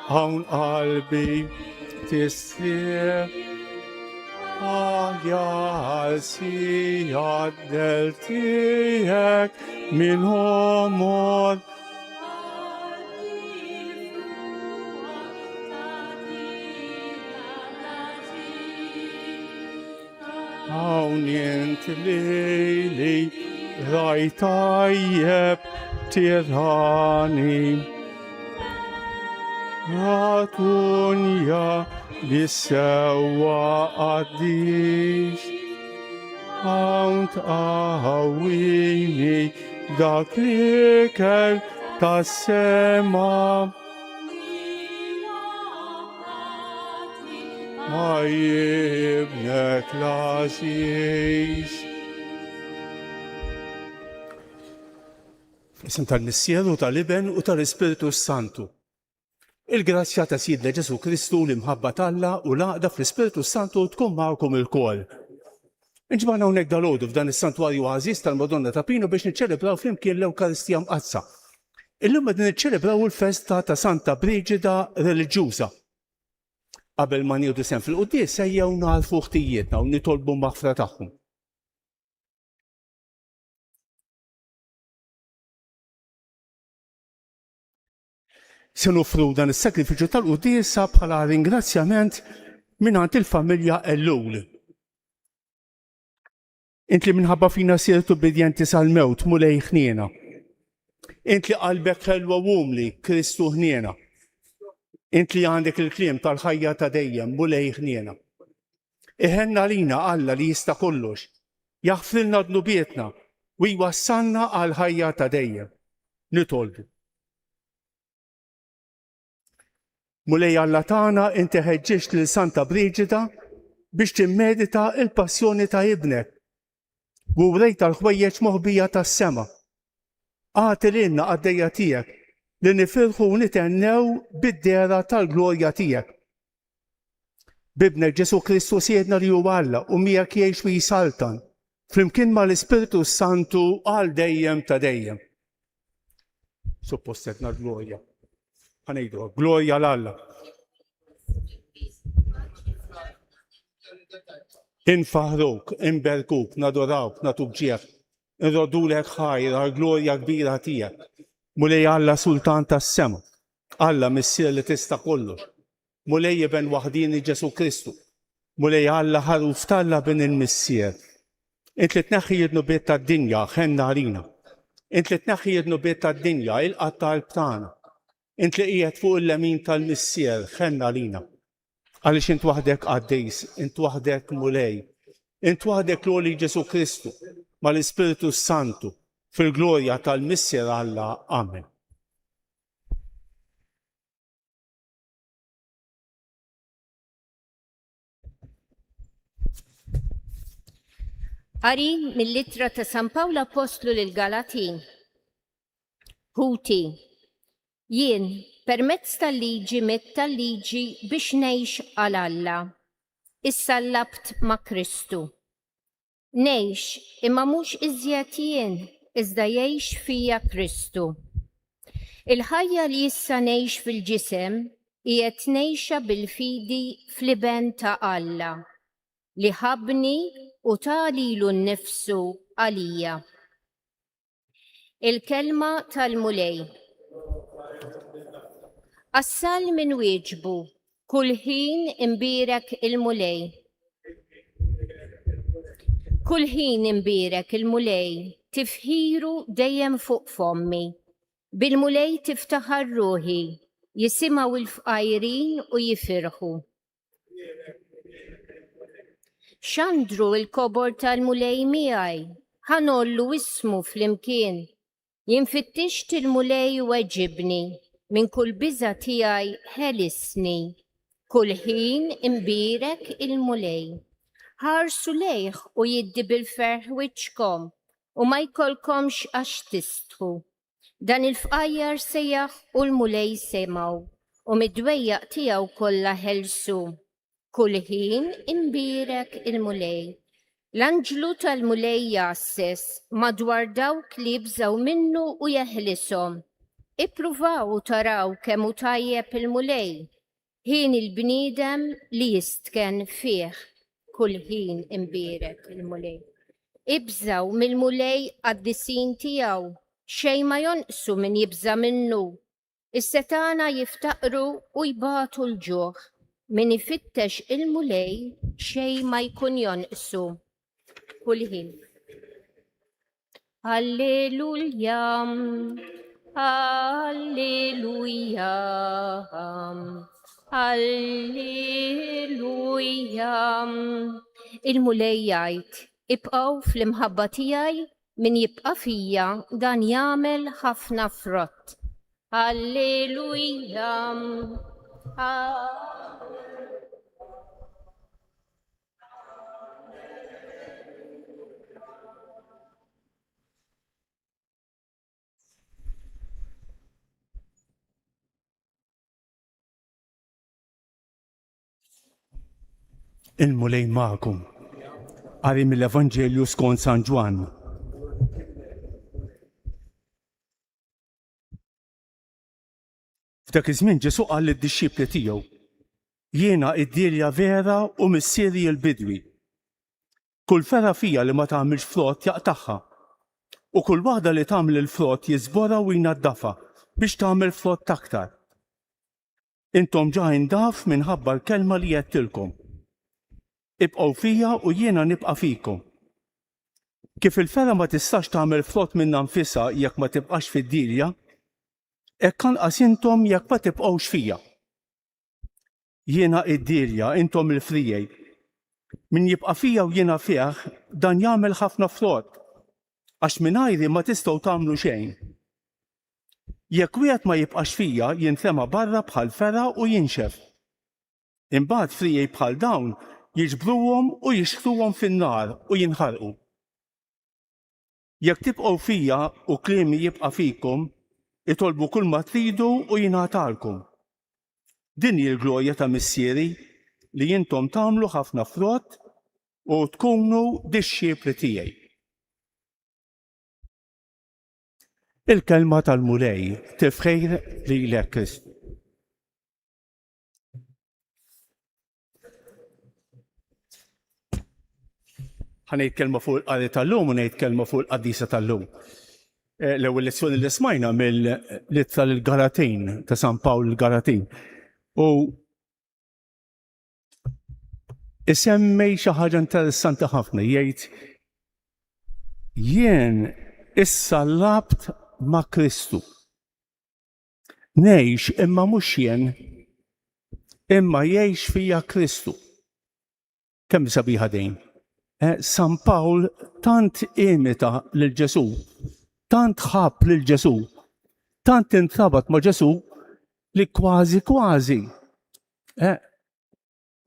hawn qalbi tisrieq għal-sija del-tijek min homor hawn jent lejli rajtajjeb tirani Ratunja bissewa għaddix Għant għawini dak l-ikel tas-sema Ma jibnek l-aziz Isem tal-Missieru, tal-Iben u tal-Ispiritu Santu. Il-grazzja ta' Sidna Ġesu Kristu l-imħabba talla u laqda fl-Ispiritu Santu tkun magħkom il-kol. Inġbana hawnhekk dalodu f'dan is-santwarju għażiż tal-Madonna ta' Pino biex niċċelebraw flimkien l-Ewkaristija mqazza. Illum qed niċċelebraw il-festa ta' Santa Briġida reliġjuża. Qabel ma nieħdu sehem fil-quddies ejjew narfu ħtijietna u nitolbu maħfra tagħhom. Se nofru dan is-sakrifiċċju tal-quddiesa bħala ringrazzjament mingħand il-familja Ellul. Int li minħabba fina sirt ubbidjenti sal-mewt mulej ħniena. Int li qalbek ħelwa wumli Kristu ħniena. Int li għandek il-kliem tal-ħajja ta' dejjem mulej ħniena. Iħenna lina Alla li jista' kollox, jaħfrilna dnubietna u jwassalna għal ħajja ta' dejjem. Nitolbu. Mulej Alla tagħna inti ħeġġeġt lil Santa Briġida biex timmedita l-passjoni ta' ibnek u wrejt tal-ħwejjeġ moħbija tas-sema. Għati lilna għaddejja tiegħek li nifirħu u nitennew bid-dera tal-glorja tiegħek. Bibnek Ġesu Kristu siedna li huwa Alla u miegħek jgħix u jisaltan flimkien mal-Ispiritu Santu għal dejjem ta' dejjem. Suppost qedna l-glorja. Ħanejdu, glorja l-Alla. Infaħruk, inberkuk, nadorawk, natubġieħ, nrodulek ħajra, glorja kbira tijak. Mulej Alla Sultan tas-sema, Alla Missier li tista' kollox. Mulej Iben waħdini Ġesu Kristu. Mulej Alla ħaruf talla bin il-Missier. Int li tneħħi id-nubiet tad-dinja, ħenna għalina. Int li tneħħi id-nubiet tad-dinja, il-qatta l-prana. Int li qiegħed fuq il-lemin tal-Missier, ħenna lina. Għaliex int waħdek għaddejs, int waħdek mulej, int waħdek l-għoli Ġesu Kristu, mal-Ispiritu Santu, fil-glorja tal-Missier Alla. Amen. Qari mill-Littra ta' San Pawlu Apostlu lil-Galatin. Huti. Jien, permezz tal-liġi mit tal-liġi biex ngħix għal Alla. Issa labt ma' Kristu. Ngħix imma mhux iżjed jien, iżda jgħix fija Kristu. Il-ħajja li issa ngħix fil-ġisem qiegħed ngħixha bil-fidi fl-iben ta' Alla li ħabni u talilu nnifsu għalija. Il-kelma tal-mulej. Assal min wieġbu, kull ħin imbirek il-mulej. Kull ħin imbirek il-mulej, tifħiru dejjem fuq fommi. Bil-mulej tiftaħar ruħi, jisimaw il-fqajrin u jifirħu. Xandru il-kobor tal-mulej miegħi, ħanollu ismu fl-imkien. Jinfittixt il-mulej u weġibni, min kull biża tiegħi ħelisni. Kull ħin imbirek il-mulej. Ħarsu lejh u jiddi bil-ferħ wiċċkom u ma jkollkomx għax tistħu. Dan il-fqajjar sejjaħ u l-mulej semaw u mid-dwejjaq tiegħu kollha ħelsu. Kull ħin imbirek il-mulej. L-anġlu tal-mulej jasses madwar dawk li jibżaw minnu u jeħlisom. Ippruvaw taraw kemm hu tajjeb il-mulej, ħin il-bniedem li jistken fih, kull ħin imbierek il-mulej. Ibżaw mill-mulej għad-disin tiegħu, xejn ma jonqsu min jibża minnu. Is-setana jiftaqru u jbatu l-ġuħ, min ifittex il-mulej xejn ma jkun jonqsu. Kull ħin. Alleluja, alleluja, alleluja. Il-mulej jgħid, ibqgħu fl-imħabba tiegħi, min jibqa' fija dan jagħmel ħafna frott. Alleluja. Il-mulej magħkom. Qari mill-Evanġelju skont San Ġwan. F'dak iż-żmien Ġesu qal lid-dixxipli tiegħu: Jiena id-dirja vera u missieri l-bidwi. Kull fera fija li ma tagħmilx frott jaqtagħha, u kull waħda li tagħmel il-frott jiżbora u jnaddafha biex tagħmel frott aktar. Intom ġa indaf minħabba l-kelma li għedtilkom. Ibqgħu fija u jiena nibqa' fikom. Kif il-fera ma tistax tagħmel frott minn nfisha jekk ma tibqax fid-dirja, hekk anqas intom jekk ma tibqgħux fija. Jiena id-dirja, intom il-frijej. Min jibqa' fija u jiena fih, dan jagħmel ħafna frott, għax mingħajri ma tistgħu tagħmlu xejn. Jekk wieħed ma jibqax fija, jintrema barra bħal fera u jinxef. Imbagħad frijej bħal dawn jiġbruhom u jixħruhom fin-nar u jinħarqu. Jekk tibqgħu fija u kliemi jibqa' fikom, itolbu kull ma tridu u jingħatalkom. Din hi l-glorja ta' missieri li intom tagħmlu ħafna frott u tkunu dixxiepli tiegħi. Il-kelma tal-mulej tifħir lilek Kristu. Ħanejt kelma fuq il-qari tal-lum u ngħid kelma fuq il-qaddisa tal-lum. L-ewwel lezzjoni li smajna mill-Ittra lill-Galatin ta' San Pawl il-Galatin. U isemmej xi ħaġa interessanti ħafna, jgħid jien issa labt ma' Kristu. Ngħix imma mhux jien, imma jgħix fija Kristu. Kemm sabiħa dejn. San Pawl tant imita lil Ġesu, tant ħabb lil Ġesu, tant intrabat ma' Ġesu li kważi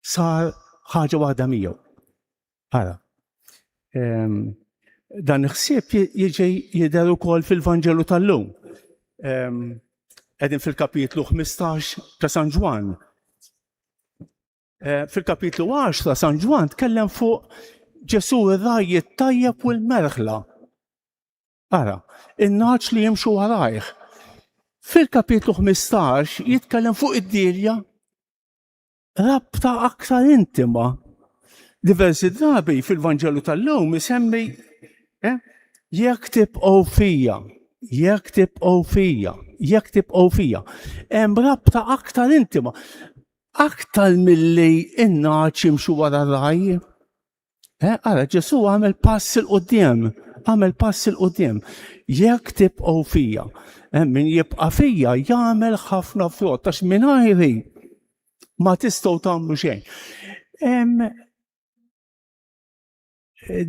sar ħaġa waħda miegħu. Ara, dan il-ħsieb jiġi jidher ukoll fil-Vanġelu tal-lum. Qegħdin fil-kapitlu 15 ta' San Ġwan. Fil-kapitlu 10 ta' San Ġwan tkellem fuq Ġesu ir-raj it-tajjeb u l-merħla. Ara, in-naċ li jimxu warajh. Fil-kapitlu 15 jitkellem fuq id-dirja rabta aktar intima. Diversi drabi fil-Vanġelu tal-lum isemmi jekk tibqgħu fija, jekk tibqgħu fija, jekk tibqgħu fija. Hemm rabta aktar intima. Aktar milli in-naċ jimxu wara r-raj. Ara, Ġesu għamel pass il-qudiem, Jekk tibqgħu fija, min jibqa' fija jagħmel ħafna frott, għax mingħajri ma tistgħu tagħmlu xejn.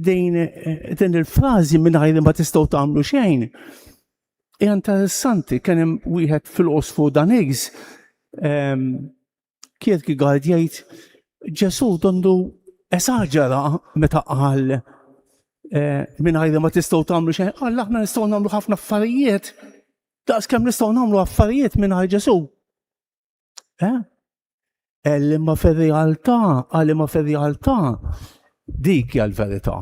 Din il-frażi mingħajri ma tistgħu tagħmlu xejn hija interessanti. Kien hemm wieħed fil-qosfu Daniż Kierkegaard jgħid Ġesu dondu esaġera meta qal mingħajr ma tistgħu tagħmlu xejn, qal aħna nistgħu nagħmlu ħafna affarijiet, daqskemm nistgħu nagħmlu affarijiet mingħajr Ġesu. Imma fir-realtà dik hija l-verità.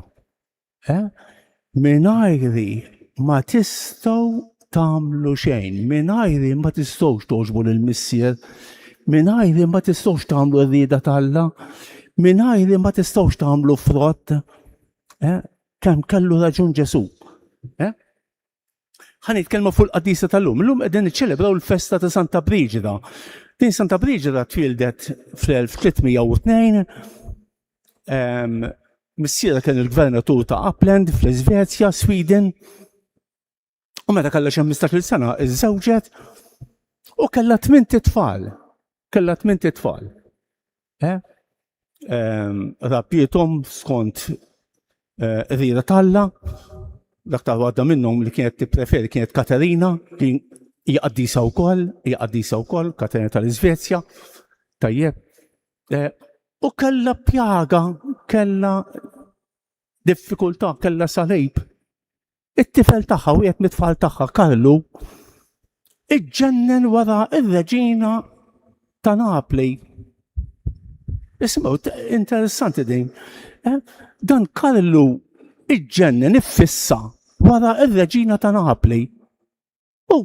Mingħajri ma tistgħu tagħmlu xejn, mingħajr ma tistgħux togħġbu lill-missier, mingħajr ma tistgħux tagħmlu r-rieda tal-Alla, mingħajr ma tistgħux tagħmlu frott. Kemm kellu raġun Ġesu. Ħa nitkellmu fuq il-qadisa tal-lum. Illum qegħdin niċċelebraw il-festa ta' Santa Briġida. Din Santa Briġida twildet fl-1302. Missiera kien il-gvernatur ta' Uppland fl-Iżvezja, Sweden. U meta kellha xi 15-il sena iżżewġet u kellha 8 tfal. Kellha 8 tfal. Rabbietom skont ir-rieda tal-Alla. Dak ta' waħda minnhom li kienet tippreferi kienet Katerina, li hija qaddisa wkoll, Katerina tal-Iżvezja. Tajjeb. U kellha pjaga, kellha diffikultà, kellha salib. It-tifel tagħha u wieħed mit-tfal tagħha Karlu iġġennen wara ir-Reġina ta' Napli. Ismgħu, interessanti din. Dan Karlu iġġennen iffissa wara ir-Reġina ta' Napli. U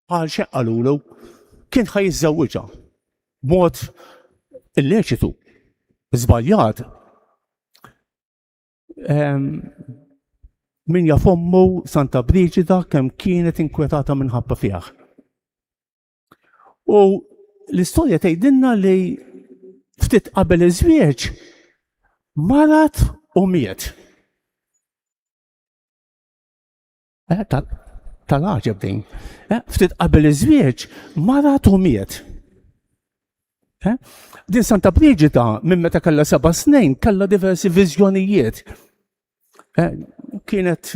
għal xeqqalulu kien ħajżewwiġha b'mod illeċitu, żbaljat. Min jaf ommu Santa Briġida kemm kienet inkwetata minħabba fiha. U l-istorja tgħidilna li ftit qabel iż-żwieġ marat u miet. Tal-għaġeb din. Ftit qabel iż-żwieġ marat u miet. Din Santa Briġida minn meta kellha 7 snin kellha diversi viżjonijiet. Kienet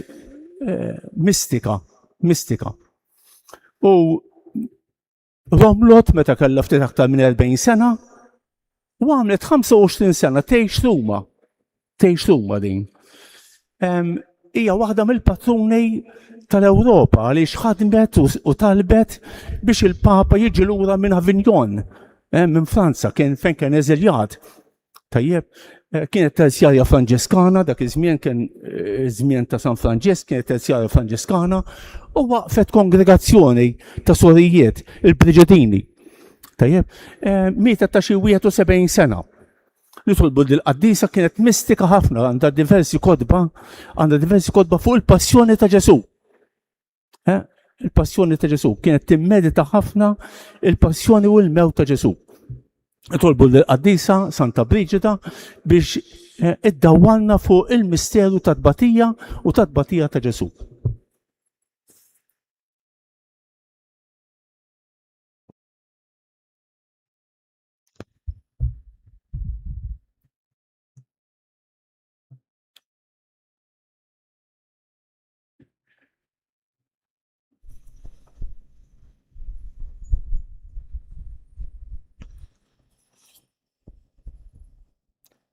mistika. U romlot meta kellha ftit aktar minn 40 sena u għamlet 25 sena tgħix Ruma din. Hija waħda mill-patruni tal-Ewropa għaliex ħadmet u talbet biex il-Papa jiġi lura minn Avignon, minn Franza, fejn kien eżiljat. Tajjeb, kienet terzjarja Franġiskana, dak iż-żmien kien żmien ta' San Franġisk, kienet terzjarja Franġiskana u waqfet kongregazzjoni ta' sorijiet, il-Briġidini. Tajjeb, mietet ta' xi 71 sena. Nitolbu l-qaddisa kienet mistika ħafna, għandha diversi kodba fuq il-passjoni ta' Ġesu. Il-passjoni ta' Ġesu kienet timmedita ħafna il-passjoni u l-mewt ta' Ġesu. Nitolbu l-qaddisa Santa Briġida biex iddawwalna fuq il-misteru ta' tbatija u ta' tbatija ta' Ġesu.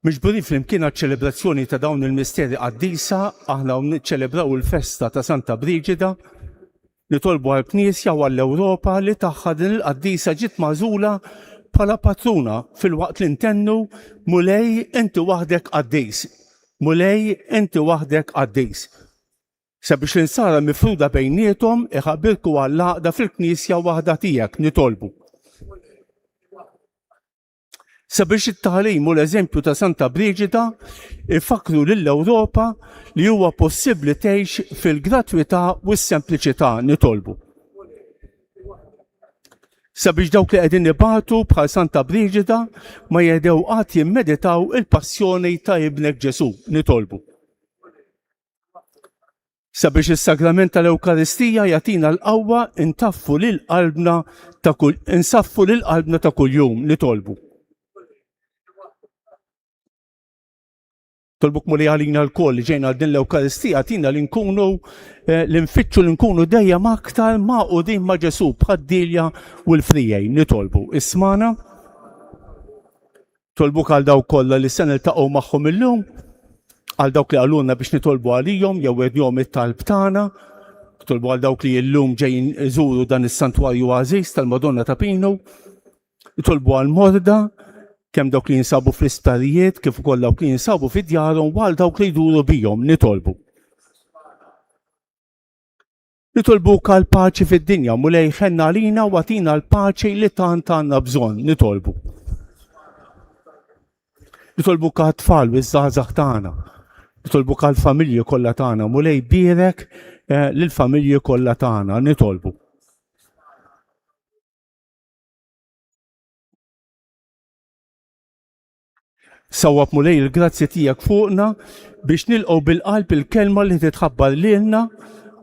Miġburin flimkien għaċ-ċelebrazzjoni ta' dawn il-misteri qaddisa, aħna niċċelebraw il-festa ta' Santa Briġida, nitolbu għall-Knisja u għall-Ewropa li tagħha din il-qaddisa ġiet magħżula bħala patruna fil-waqt li ntennu mulej inti waħdek qaddis. Mulej inti waħdek qaddis. Sabiex insara mifruda bejniethom iħabbirku għall-għaqda fil-Knisja waħda tiegħek nitolbu. Sabiex it-tagħlim u l-eżempju ta' Santa Briġida ifakru lill-Ewropa li huwa possibbli tgħix fil-gratwità u s-sempliċità nitolbu. Sabiex dawk li qegħdin ibatu bħal Santa Briġida ma jedew qatt jimmeditaw il-passjoni ta' ibnek Ġesu nitolbu. Sabiex is-sagrament tal-Ewkaristija jagħtina l-qawwa insaffu lil qalbna ta' kuljum nitolbu. Tolbuk muli għalina l-koll li ġejna din l-Ewkaristija tina li nkunu l-infittxu li nkunu dejjem aktar maqudin ma' Ġesu bħad-dilja u l-frijej nitolbu. Ismana, tolbuk għal dawk kollha li se niltaqgħu magħhom illum, għal dawk li għaluna biex nitolbu għalihom jew għedjom it-talb tagħna, tolbu għal dawk li llum ġejjin iżuru dan is-santwarju għażiż tal-Madonna ta' Pinu, tolbu għal morda, kemm dawk li jinsabu fl-isptarijiet kif ukoll dawk li jinsabu fid-djarhom u għal dawk li jduru bihom nitolbu. Nitolbuk għal paċi fid-dinja, mulej ħenna għalina u għatina l-paċi li tant għandna bżonn nitolbu. Nitolbuk għal tfal u iż-żgħażagħ tagħna. Nitolbuk għal familji kollha tagħna, mulej birek lill-familji kollha tagħna nitolbu. Sawwab mulej il-grazzi tiegħek fuqna biex nilqgħu bil-qalb il-kelma li titħabbar lilna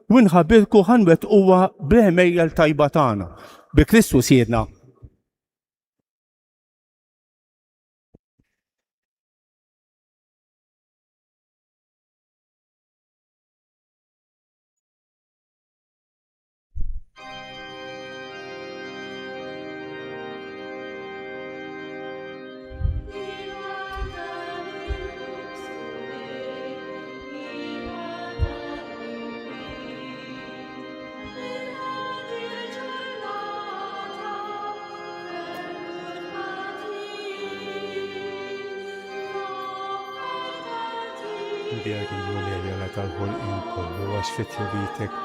u nħabbirku ħanwettquha bl-ħmejjel tajba tagħna. Bi Kristu siedna. Nbijak il-mulej għala tal-ħolqien kollu għax fit-jobitek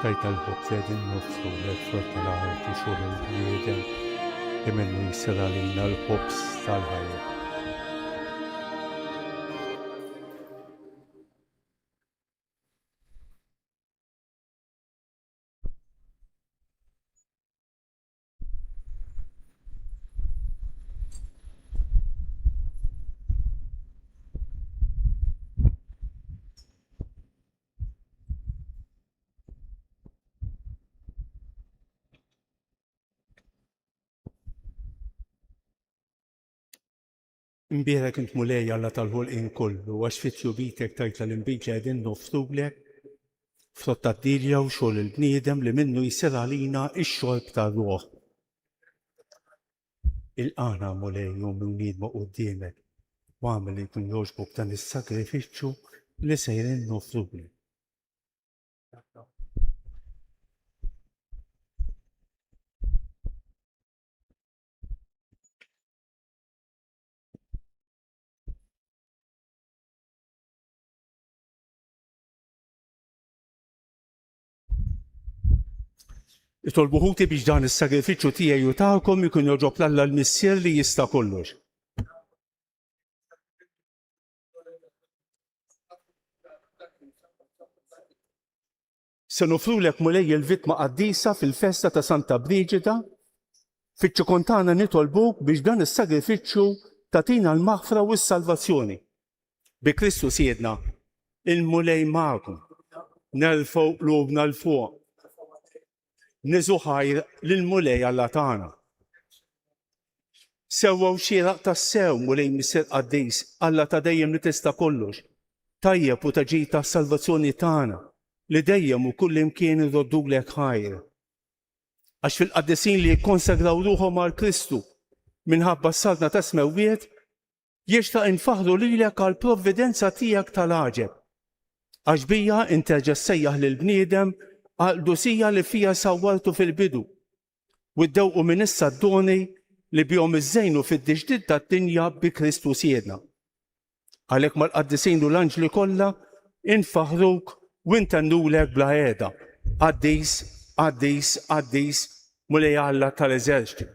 tajt tal-ħobb zedin nofsu l-effort tal-ħart u xogħol il-bniedem li minnu jissir għalina l-ħobbs tal-ħajja. Imbiera kint mulej għalla tal-ħolqien kollu għax fit-jobitek tajt tal-inbit li għedin nofrulek frott tad-dilja u xogħol il-bniedem li minnu jissir għalina x-xorb tar-ruħ. Il-qana mulej jum nidma quddiemek u għamel li jkun jogħġbok dan is-sagrifiċċju li sejrin nofrulek. Itolbuħuti biex dan is-sagrifiċċju tiegħi u tagħkom ikun joġob l-Alla l-Missier li jista' kollox. Se nofrulek mulej il-vittma qaddisa fil-festa ta' Santa Briġida, fiċ-ċikontana nitolbuk biex dan is-sagrifiċċju tagħtina l-maħfra u s-salvazzjoni. Bi Kristu siedna, il-mulej magħkom, nerfgħu qlubna l-fuq. Niżu ħajr lill-mulej Alla tagħna. Sewwew xieraq tas-sew mulej Missier qaddis Alla ta' dejjem li tista' kollox. Tajjeb u taġid tas-salvazzjoni tagħna li dejjem u kull imkien irroddulek ħajr. Għax fil-qaddisin li jikkonsagraw ruħhom għal Kristu minħabba s-saltna ta' smewwiet jixtaq infaħru lilek għall provvidenza tiegħek tal-għaġeb. Għax bija interġa' ssejjaħ lill-bniedem għal-dusija li fija sawwartu fil-bidu u ddewqu minn issa d-doni li bihom iżżejnu fid-diġdid tad-dinja bi Kristu siedna. Għalhekk mal-qaddisin u l-anġli kollha infaħruk u intennulek bla qiegħda. Qaddis, qaddis, qaddis mulej Alla tal-eżerċiti.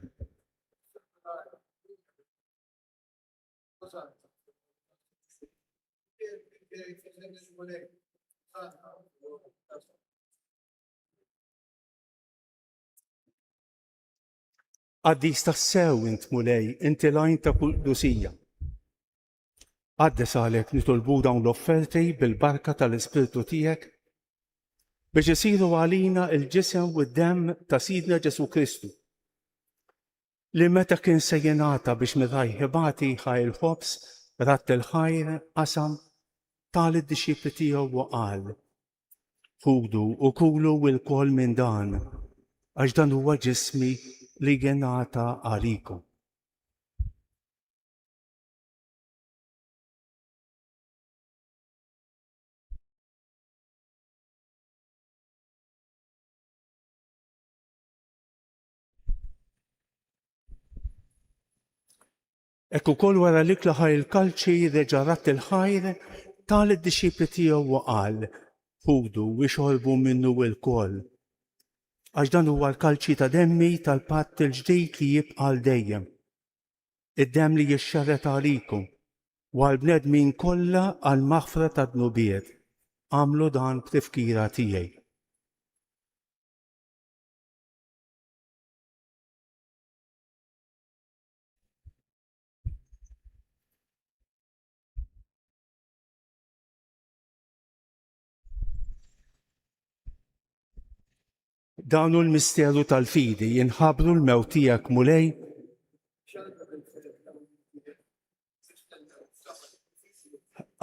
Qaddis tas-sew int mulej, inti lajn ta' kull dusija. Qaddes għalhekk nitolbu dawn l-offerti bil-barka tal-Ispirtu tiegħek biex isiru għalina l-ġisem u d-demm ta' Sidna Ġesu Kristu li meta kien se jingħata biex mirajħibati ħajr ħobs ratt il-ħajr qasam tal id-disċipli tiegħu u qal: Ħudu u kulu l-kol minn dan għax dan huwa ġismi li jingħata għalikom. Ekku kol wara l-ikla ħajr il-kalċi reġa' ratt il-ħajr tal id-disċipli tiegħu u qal: ħudu u xorbu minnu l-koll. Għax dan huwa l-kalċi ta' demmi tal-patt il-ġdid li jibqa' dejjem. Id-demm li jixxarret għalikom u għal-bnedmin kollha għal-maħfra ta' dnubiet. Għamlu dan b'tifkira tiegħi. Dawnu l-misteru tal-fidi jinħabru l-mewt tiegħek mulej.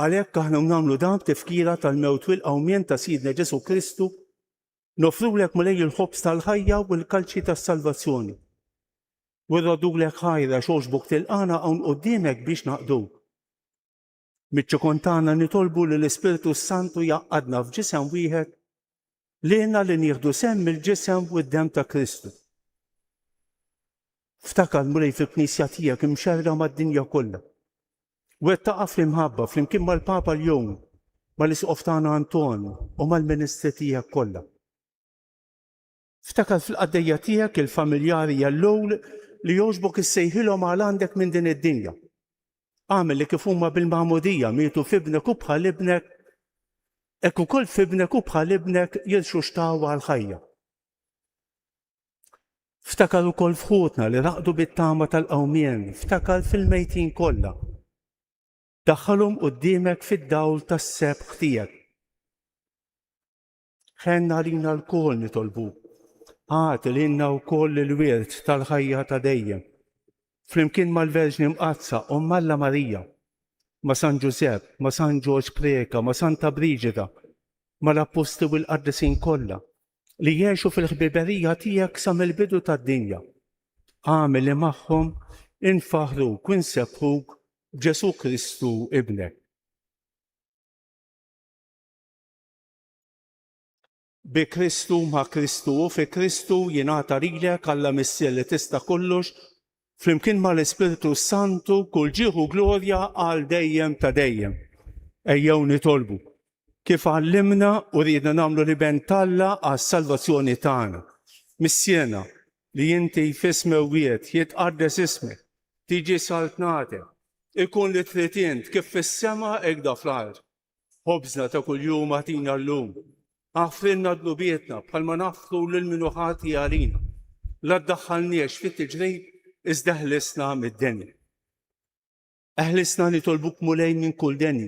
Għalhekk aħna nagħmlu dan b'tifkira tal-mewt u l-qawmien ta' Sidna Ġesu Kristu, nofrulek mulej il-ħobs tal-ħajja u l-kalċi tas-salvazzjoni. U rradulek ħajra xogħġbok tilqana hawn quddiemek biex naqduk. Miċ-ċokon tagħna nitolbu li l-Ispiritu Santu jaqgħadna f'ġisem wieħed lilna li nieħdu semm il-ġisem u d-demm ta' Kristu. Ftakar mulej fil-Knisja tiegħek imxerra mad-dinja kollha. Wettaqa' fl-imħabba flimkien mal-Papa l-jum, mal-Isqof tagħna Anton u mal-Ministri tiegħek kollha. Ftakar fil-qaddejja tiegħek il-familjari jallowl li jogħġbok issejħilhom għal għandek minn din id-dinja. Għamel li kif huma bil-Magħmudija mietu f'ibnek u bħal ibnek, hekk ukoll f'ibnek u bħal ibnek jilxu xtaw għall-ħajja. Ftakar ukoll fħutna li raqdu bit-tama tal-qawmien, ftakar fil-mejtin kollha. Daħħalhom quddiemek fid-dawl tas-sebħ tiegħek. Ħenna lina l-kol nitolbu. Għati lilna wkoll il-wirt tal-ħajja ta' dejjem. Flimkien mal-Verġni Mqazza u Malla Marija, ma' San Ġusepp, ma' San Ġorġ Preka, ma' Santa Briġida, mal-Apposti u l-Qaddisin kollha li jgħixu fil-ħbiberija tiegħek sa mill-bidu tad-dinja. Għamel li magħhom infaħruk u nsebħuk b'Ġesu Kristu ibnek. Bi Kristu ma' Kristu u fi Kristu jingħata lilek Alla Missier li tista' kollox flimkien mal-Ispiritu Santu kull ġieħu glorja għal dejjem ta' dejjem. Ejjew nitolbu kif għallimna u rridna nagħmlu riben Alla għas-salvazzjoni tagħna. Missiena li inti f'ismewiet jitqaddes ismek, tiġi saltnatek, ikun li trid int kif fis-sema hekk fl-ard. Ħobżna ta' kuljum agħtina llum. Għafrinna dnubietna bħalma naffru lil-minu ħati għalina. La ddaħħalniex fit-tiġrejb iżda ħlisna mid-deni. Eħlisna nitolbuk mulej minn kull deni.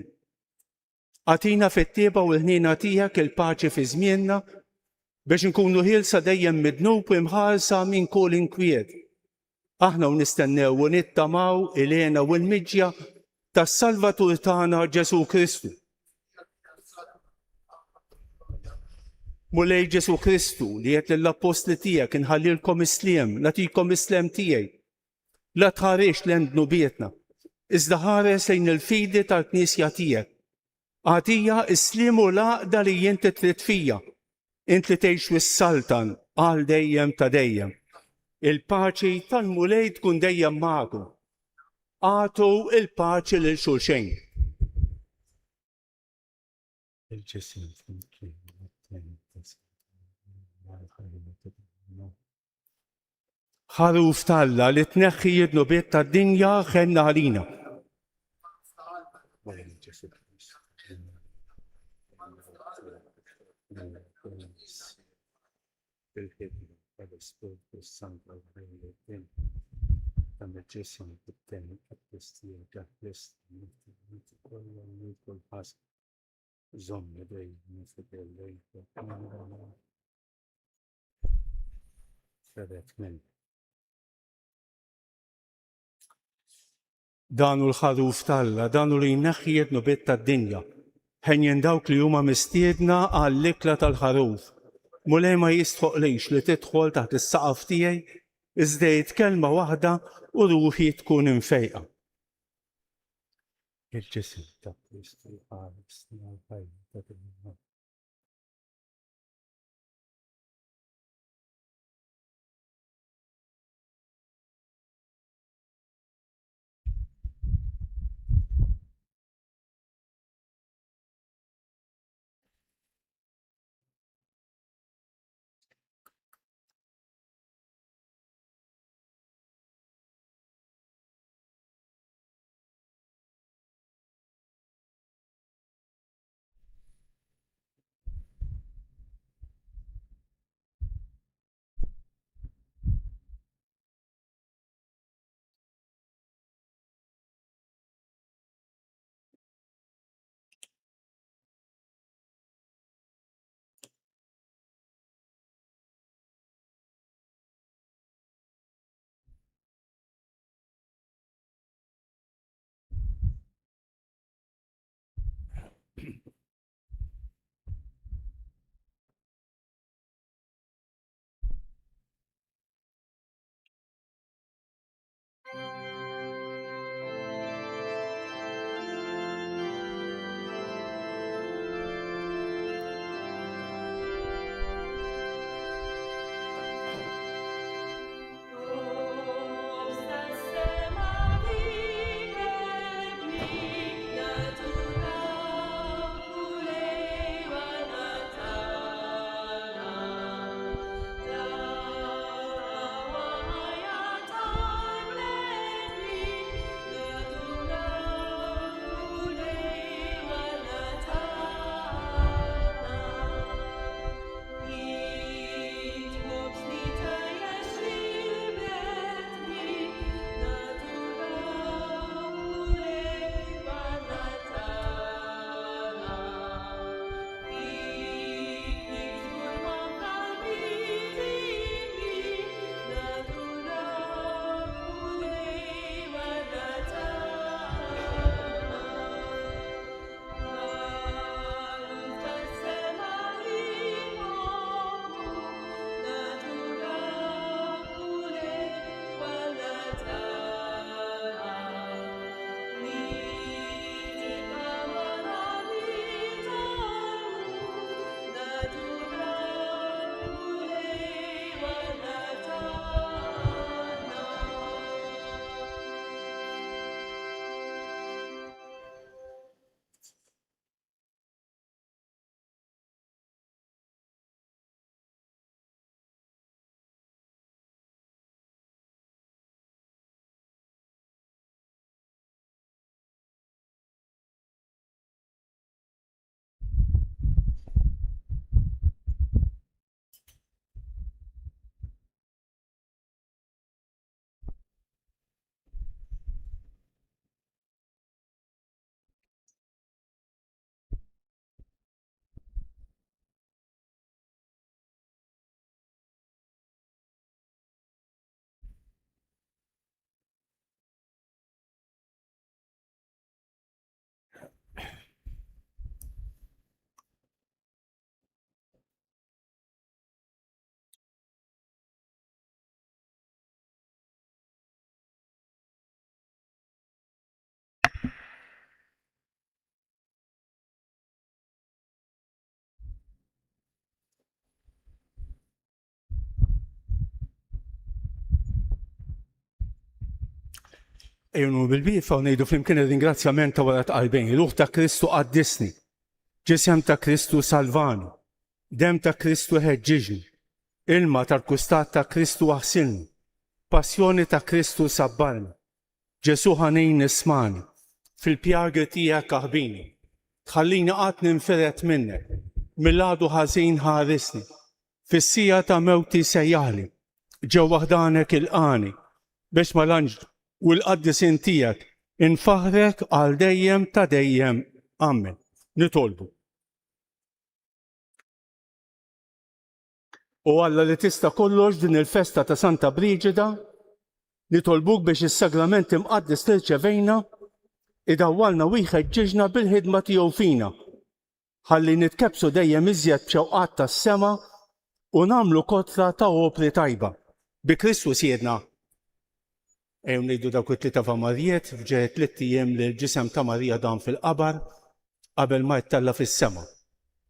Għatina fit-tieba u l-ħnina tiegħek il-paċi fi żmienna biex nkunu ħielsa dejjem midnub u imħarsa minn kull inkwiet. Aħna u nistennew u nittamaw il-għena u l-miġja tas-Salvatur tagħna Ġesu Kristu. Mulej Ġesu Kristu li qed lill-Apostli tiegħek inħallilkom isliem, nagħtikom islem tiegħi. La tħarix lejn dnubietna, iżda ħares lejn il-fidi tal-Knisja tiegħek. Għatija isliem u l-għaqda li inti trid fija. Int li tgħix wis-Saltan għal dejjem ta' dejjem. Il-paċi tal-mulej tkun dejjem magħkom. Għatu il-paċi lil xulxejn. Ħaruf Alla li tneħħi id-nubiet tad-dinja ħenna għalina. Danu l-ħaruf Alla, danu li jneħħi id-nubiet tad-dinja. Ħenjen dawk li huma mistiedna għall-ikla tal-ħaruf. Mulej ma jistħoqlix li tidħol taħt is-saqaf tiegħi iżda kelma waħda u ruħi tkun imfejqa. Il-ġisem ta' Kristu ħares Ejnu bil-bifa u nejdu flimkien il-ringrazzjament ta' wara qalbejn. Ruħ ta' Kristu qaddisni. Ġisem ta' Kristu salvani. Dem ta' Kristu ħeġġiġni. Ilma tal-kustat ta' Kristu aħsilni. Passjoni ta' Kristu sabbarni. Ġesu ħanin nismani. Fil-pjagi tiegħek aħbini. Tħallini qatt ninferet minnek. Mill-għadu ħażin ħarisni. Fis-sija ta' mewti sejjali. Ġew waħdanek il-qani. Biex mal-anġlu u l-qaddisin tiegħek infaħrek għal dejjem ta' dejjem. Amen. Nitolbu. U Alla li tista' kollox din il-festa ta' Santa Briġida, nitolbuk biex is-sagrament imqaddis li rċevejna idawwalna u jħeġġiġna bil-ħidma tiegħu fina. Ħalli nitkebsu dejjem iżjed b'xewqat tas-sema u nagħmlu kotra ta' opri tajba. Bi Kristu siedna. Ejw ngħidu dawk it-tlieta ta' Marijiet f'ġeħet 3 ijiem li l-ġisem ta' Marija dan fil-qabar qabel ma jittella fis-sema.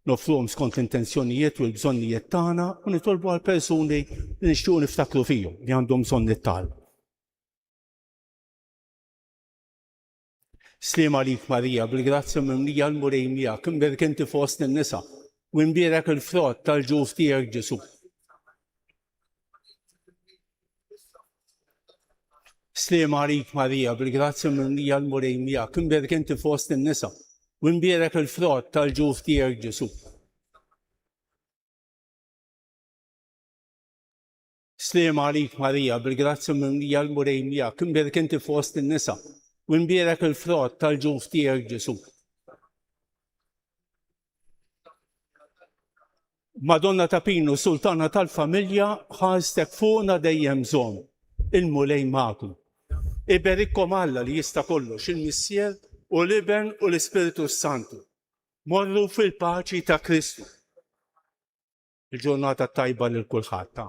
Nofruhom skont l-intenzjonijiet u l-bżonnijiet tagħna u nitolbu għal persuni li nixtiequ niftakru fihom li għandhom bżonn it-talb. Sliem għalik Marija, bil-grazzja mimlija l-murej miegħek, imbierak inti fost in-nisa u imbierak il-frott tal-ġuf tiegħek Ġesu. Sliem għalik Marija, bil-grazzja mimlija l-murej miegħek, imbierak inti fost in-nisa u imbierak il-frott tal-ġuf tiegħek Ġesu. Sliem għalik Marija, bil-grazzja mimlija l-murej miegħek, imbierak inti fost in-nisa u imbierak il-frott tal-ġuf tiegħek Ġesu. Madonna ta' Pinu, Sultana tal-familja, ħarstek fuqna dejjem żomm, il-mulej magħkom. Iberikkom Alla li jista' kollox, il-Missier u l-Iben u l-Ispiritu Santu. Morru fil-paċi ta' Kristu. Il-ġurnata tajba lil kulħadd.